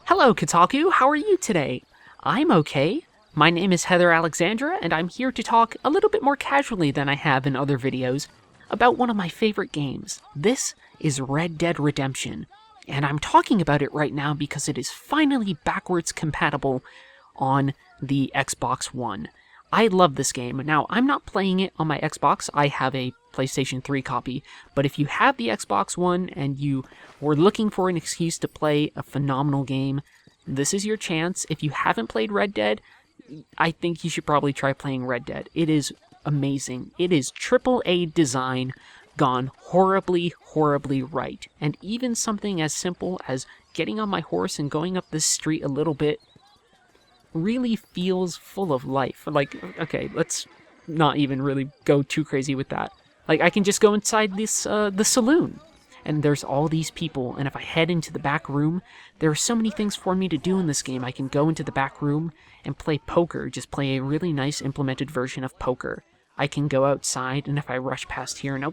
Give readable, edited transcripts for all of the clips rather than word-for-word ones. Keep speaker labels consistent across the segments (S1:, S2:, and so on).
S1: Hello, Kotaku. How are you today? I'm okay. My name is Heather Alexandra, and I'm here to talk a little bit more casually than I have in other videos about one of my favorite games. This is Red Dead Redemption, and I'm talking about it right now because it is finally backwards compatible on the Xbox One. I love this game. Now, I'm not playing it on my Xbox. I have a PlayStation 3 copy. But if you have the Xbox One and you were looking for an excuse to play a phenomenal game, this is your chance. If you haven't played Red Dead, I think you should probably try playing Red Dead. It is amazing. It is AAA design gone horribly, horribly right. And even something as simple as getting on my horse and going up this street a little bit really feels full of life. Like, okay, let's not even really go too crazy with that. Like, I can just go inside this, the saloon, and there's all these people, and if I head into the back room, there are so many things for me to do in this game. I can go into the back room and play poker, just play a really nice implemented version of poker. I can go outside, and if I rush past here, no,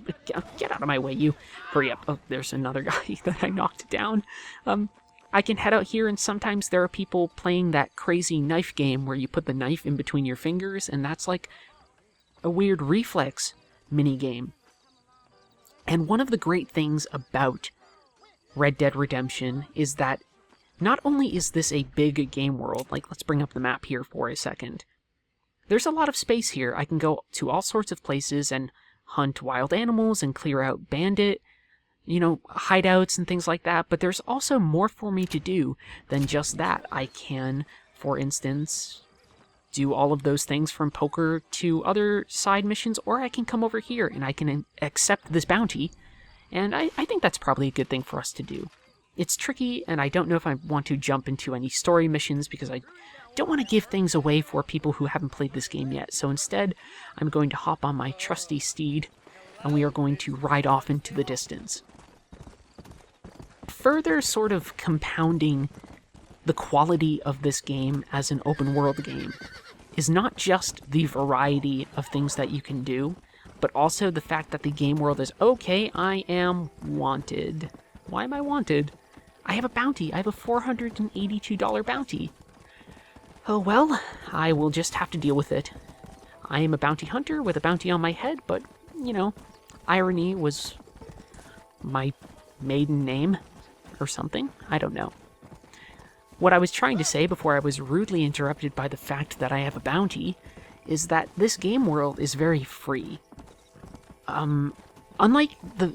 S1: get out of my way, you. Hurry up. Oh, there's another guy that I knocked down. I can head out here, and sometimes there are people playing that crazy knife game where you put the knife in between your fingers, and that's like a weird reflex mini-game. And one of the great things about Red Dead Redemption is that not only is this a big game world, like let's bring up the map here for a second. There's a lot of space here. I can go to all sorts of places and hunt wild animals and clear out bandit hideouts and things like that, but there's also more for me to do than just that. I can, for instance, do all of those things from poker to other side missions, or I can come over here and I can accept this bounty, and I think that's probably a good thing for us to do. It's tricky, and I don't know if I want to jump into any story missions because I don't want to give things away for people who haven't played this game yet, so instead I'm going to hop on my trusty steed and we are going to ride off into the distance. Further sort of compounding the quality of this game as an open world game is not just the variety of things that you can do, but also the fact that the game world is, okay, I am wanted. Why am I wanted? I have a bounty. I have a $482 bounty. Oh well, I will just have to deal with it. I am a bounty hunter with a bounty on my head, but, irony was my maiden name. Or something? I don't know. What I was trying to say before I was rudely interrupted by the fact that I have a bounty is that this game world is very free. Unlike the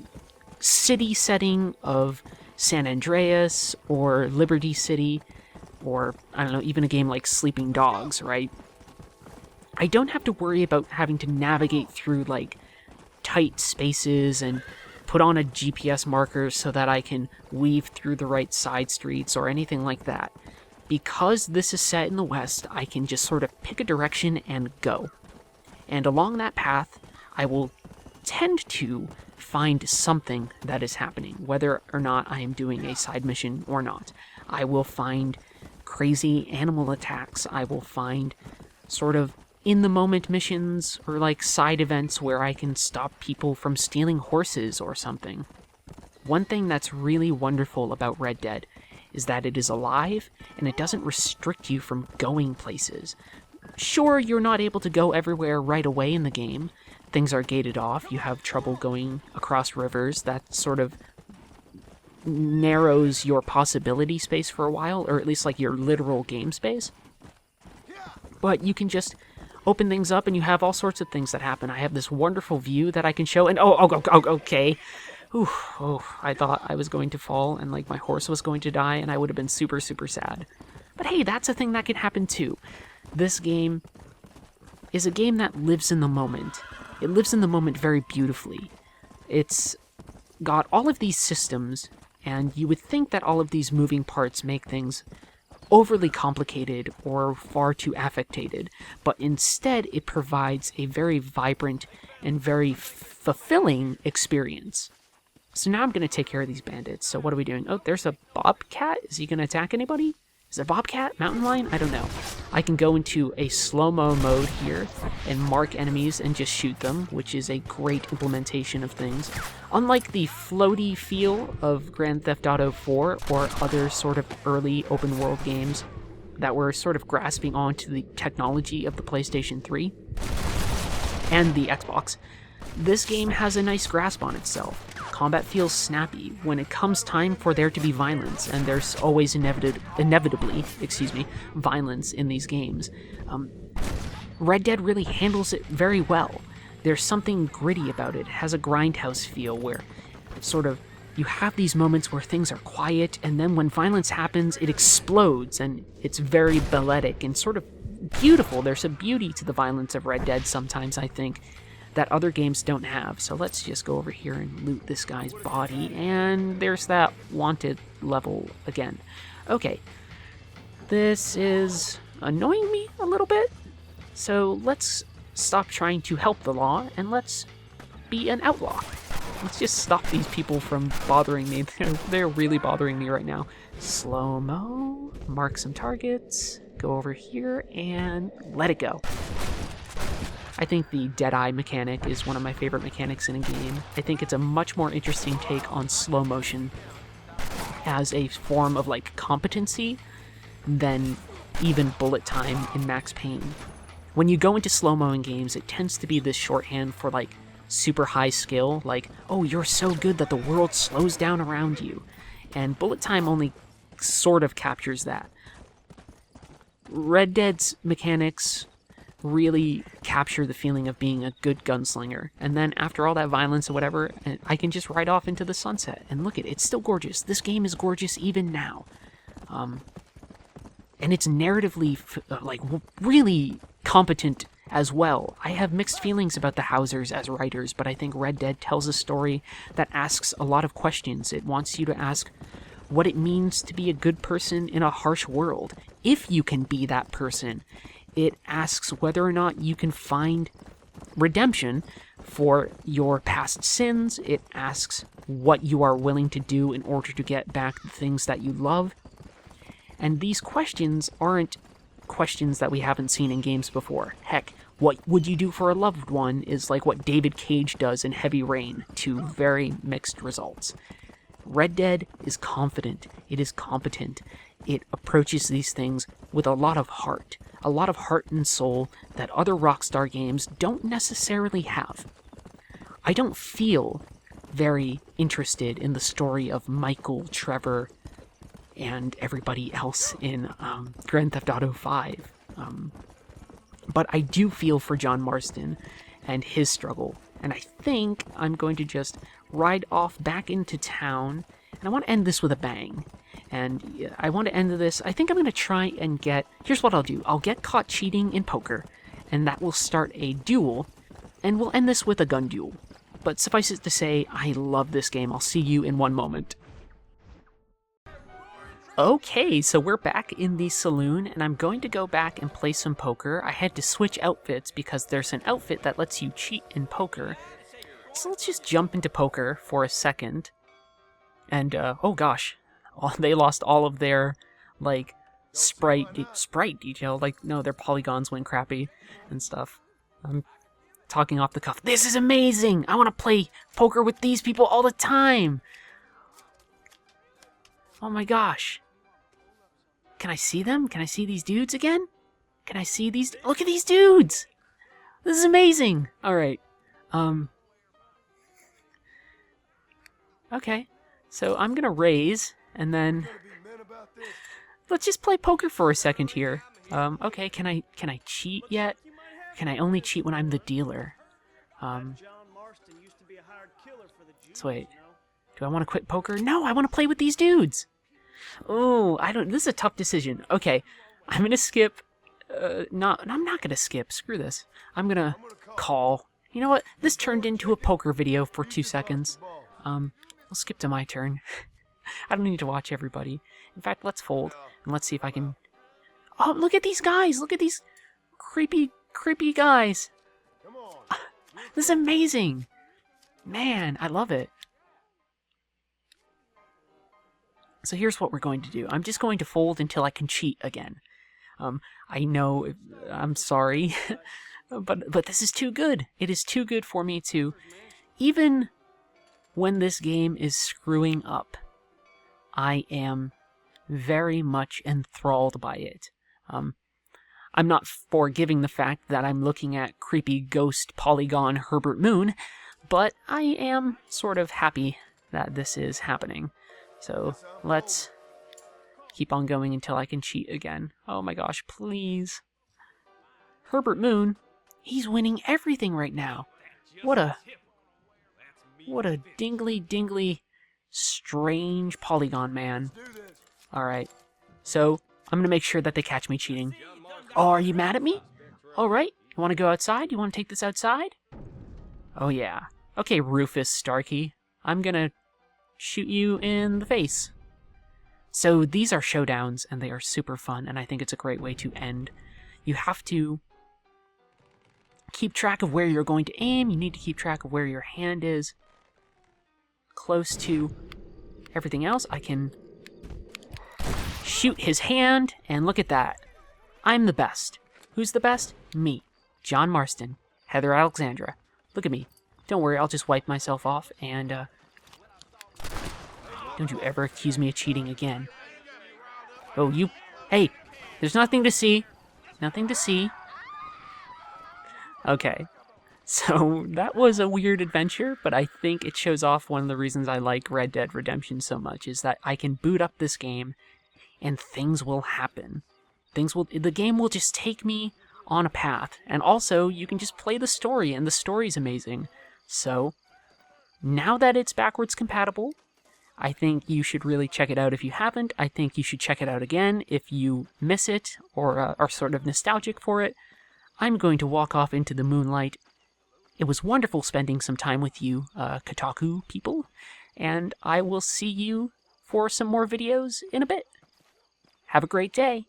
S1: city setting of San Andreas or Liberty City, or, I don't know, even a game like Sleeping Dogs, right? I don't have to worry about having to navigate through, tight spaces and put on a GPS marker so that I can weave through the right side streets or anything like that. Because this is set in the West, I can just sort of pick a direction and go. And along that path, I will tend to find something that is happening, whether or not I am doing a side mission or not. I will find crazy animal attacks. I will find sort of in-the-moment missions or side events where I can stop people from stealing horses or something. One thing that's really wonderful about Red Dead is that it is alive and it doesn't restrict you from going places. Sure, you're not able to go everywhere right away in the game. Things are gated off. You have trouble going across rivers. That sort of narrows your possibility space for a while, or at least your literal game space. But you can just open things up, and you have all sorts of things that happen. I have this wonderful view that I can show, and okay. I thought I was going to fall, and my horse was going to die, and I would have been super, super sad. But hey, that's a thing that can happen too. This game is a game that lives in the moment. It lives in the moment very beautifully. It's got all of these systems, and you would think that all of these moving parts make things overly complicated or far too affectated, but instead it provides a very vibrant and very fulfilling experience. So now I'm going to take care of these bandits. So what are we doing? Oh, there's a bobcat. Is he going to attack anybody? Is it a bobcat? Mountain lion? I don't know. I can go into a slow-mo mode here and mark enemies and just shoot them, which is a great implementation of things. Unlike the floaty feel of Grand Theft Auto 4 or other sort of early open-world games that were sort of grasping onto the technology of the PlayStation 3 and the Xbox, this game has a nice grasp on itself. Combat feels snappy when it comes time for there to be violence, and there's always inevitably, violence in these games. Red Dead really handles it very well. There's something gritty about it. It has a grindhouse feel where sort of you have these moments where things are quiet, and then when violence happens, it explodes, and it's very balletic and sort of beautiful. There's a beauty to the violence of Red Dead sometimes, I think, that other games don't have. So let's just go over here and loot this guy's body, and there's that wanted level again. Okay, this is annoying me a little bit, so let's stop trying to help the law, and let's be an outlaw. Let's just stop these people from bothering me. They're really bothering me right now. Slow-mo, mark some targets, go over here, and let it go. I think the Deadeye mechanic is one of my favorite mechanics in a game. I think it's a much more interesting take on slow motion as a form of, like, competency than even bullet time in Max Payne. When you go into slow-mo in games, it tends to be this shorthand for, like, super high skill, like, oh, you're so good that the world slows down around you. And bullet time only sort of captures that. Red Dead's mechanics really capture the feeling of being a good gunslinger. And then after all that violence or whatever, I can just ride off into the sunset. And look at it, it's still gorgeous. This game is gorgeous even now. And it's narratively, like, really competent as well. I have mixed feelings about the Housers as writers, but I think Red Dead tells a story that asks a lot of questions. It wants you to ask what it means to be a good person in a harsh world. If you can be that person, it asks whether or not you can find redemption for your past sins. It asks what you are willing to do in order to get back the things that you love. And these questions aren't questions that we haven't seen in games before. Heck, what would you do for a loved one is like what David Cage does in Heavy Rain, to very mixed results. Red Dead is confident, it is competent, it approaches these things with a lot of heart and soul that other Rockstar games don't necessarily have. I don't feel very interested in the story of Michael, Trevor, and everybody else in Grand Theft Auto 5. But I do feel for John Marston and his struggle. And I think I'm going to just ride off back into town. And I want to end this with a bang. And I want to end this, I think I'm going to try and get, here's what I'll do. I'll get caught cheating in poker, and that will start a duel, and we'll end this with a gun duel. But suffice it to say, I love this game. I'll see you in one moment. Okay, so we're back in the saloon, and I'm going to go back and play some poker. I had to switch outfits because there's an outfit that lets you cheat in poker. So let's just jump into poker for a second. And, oh gosh, they lost all of their, like, sprite detail. Like, no, their polygons went crappy and stuff. I'm talking off the cuff. This is amazing! I want to play poker with these people all the time! Oh my gosh. Can I see them? Can I see these dudes again? Can I see these? Look at these dudes! This is amazing! Alright. Okay. So I'm gonna raise, and then let's just play poker for a second here. Okay, can I cheat yet? Can I only cheat when I'm the dealer? So wait. Do I want to quit poker? No, I want to play with these dudes! Oh, this is a tough decision. Okay, I'm gonna skip, I'm not gonna skip, screw this. I'm gonna call. You know what, this turned into a poker video for 2 seconds. I'll skip to my turn. I don't need to watch everybody. In fact, let's fold, and let's see if I can... Oh, look at these guys! Look at these creepy guys! This is amazing! Man, I love it. So here's what we're going to do. I'm just going to fold until I can cheat again. I know, I'm sorry, but this is too good. It is too good for me to, even when this game is screwing up, I am very much enthralled by it. I'm not forgiving the fact that I'm looking at creepy ghost polygon Herbert Moon, but I am sort of happy that this is happening. So let's keep on going until I can cheat again. Oh my gosh, please. Herbert Moon, he's winning everything right now. What a dingly strange polygon man. Alright, so I'm gonna make sure that they catch me cheating. Oh, are you mad at me? Alright, you wanna go outside? You wanna take this outside? Oh yeah. Okay, Rufus Starkey. I'm gonna shoot you in the face. So these are showdowns, and they are super fun, and I think it's a great way to end. You have to keep track of where you're going to aim. You need to keep track of where your hand is close to everything else. I can shoot his hand, and look at that. I'm the best. Who's the best? Me. John Marston. Heather Alexandra. Look at me. Don't worry, I'll just wipe myself off, and, don't you ever accuse me of cheating again. Oh, you... Hey! There's nothing to see. Nothing to see. Okay. So, that was a weird adventure, but I think it shows off one of the reasons I like Red Dead Redemption so much, is that I can boot up this game, and things will happen. The game will just take me on a path, and also, you can just play the story, and the story's amazing. So, now that it's backwards compatible, I think you should really check it out if you haven't. I think you should check it out again if you miss it or are sort of nostalgic for it. I'm going to walk off into the moonlight. It was wonderful spending some time with you, Kotaku people, and I will see you for some more videos in a bit. Have a great day.